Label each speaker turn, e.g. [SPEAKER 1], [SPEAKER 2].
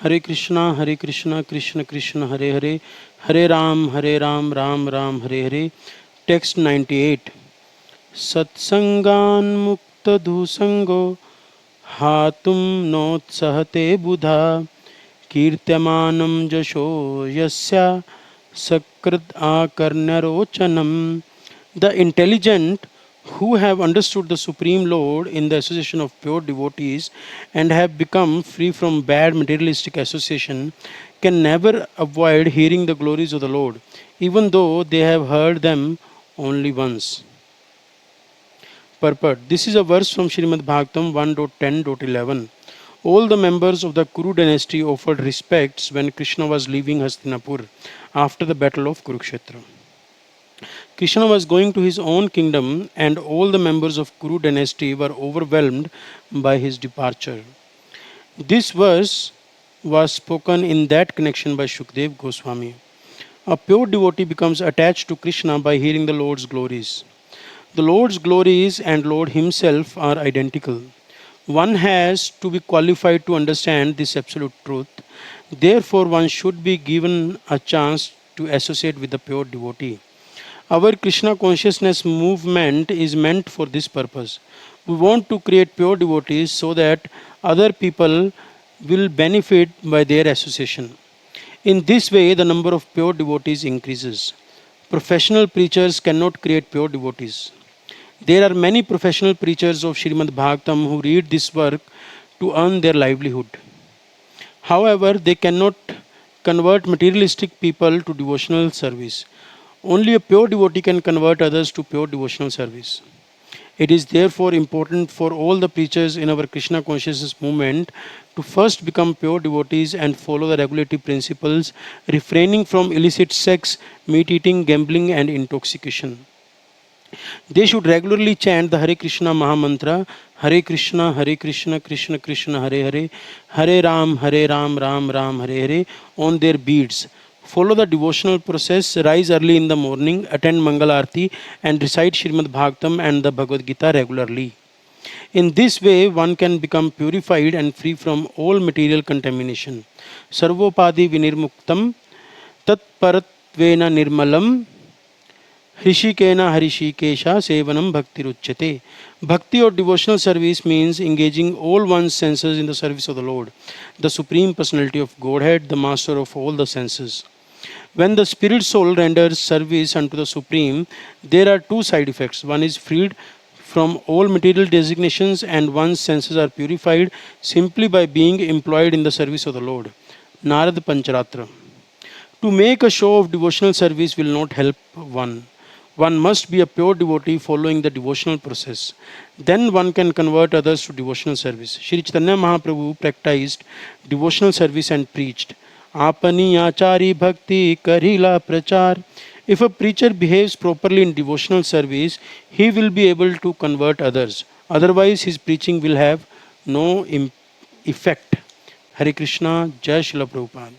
[SPEAKER 1] Hare Krishna, Krishna Krishna, Hare Hare, Hare Ram, Ram Ram, Hare Hare. Text 98. Satsangan mukta dhusango hatum notsahate buddha kirtyamanam jasho yasya sakrit akarnarochanam. The intelligent who have understood the Supreme Lord in the association of pure devotees and have become free from bad materialistic association can never avoid hearing the glories of the Lord, even though they have heard them only once. Purport. This is a verse from Srimad Bhagavatam 1.10.11. All the members of the Kuru dynasty offered respects when Krishna was leaving Hastinapur after the battle of Kurukshetra. Krishna was going to his own kingdom, and all the members of Kuru dynasty were overwhelmed by his departure. This verse was spoken in that connection by Shukdev Goswami. A pure devotee becomes attached to Krishna by hearing the Lord's glories. The Lord's glories and Lord Himself are identical. One has to be qualified to understand this absolute truth. Therefore, one should be given a chance to associate with the pure devotee. Our Krishna consciousness movement is meant for this purpose. We want to create pure devotees so that other people will benefit by their association. In this way, the number of pure devotees increases. Professional preachers cannot create pure devotees. There are many professional preachers of Srimad Bhagavatam who read this work to earn their livelihood. However, they cannot convert materialistic people to devotional service. Only a pure devotee can convert others to pure devotional service. It is therefore important for all the preachers in our Krishna consciousness movement to first become pure devotees and follow the regulatory principles, refraining from illicit sex, meat eating, gambling, and intoxication. They should regularly chant the Hare Krishna Mahamantra, Hare Krishna, Krishna Krishna, Hare Hare, Hare Ram, Ram Ram, Hare Hare on their beads. Follow the devotional process, rise early in the morning, attend Mangal Aarti, and recite Srimad Bhagavatam and the Bhagavad Gita regularly. In this way, one can become purified and free from all material contamination. Sarvopadi vinirmuktam tat paratvena nirmalam Hrishikena Harishikesha Sevanam Bhakti Ruchyate. Bhakti or devotional service means engaging all one's senses in the service of the Lord, the Supreme Personality of Godhead, the Master of all the senses. When the spirit soul renders service unto the Supreme, there are two side effects. One is freed from all material designations, and one's senses are purified simply by being employed in the service of the Lord. Narad Pancharatra. To make a show of devotional service will not help one. One must be a pure devotee following the devotional process. Then one can convert others to devotional service. Shri Chaitanya Mahaprabhu practiced devotional service and preached, Apani achari bhakti karila prachar. If a preacher behaves properly in devotional service, he will be able to convert others. Otherwise, his preaching will have no effect. Hare Krishna, Jai Srila Prabhupada.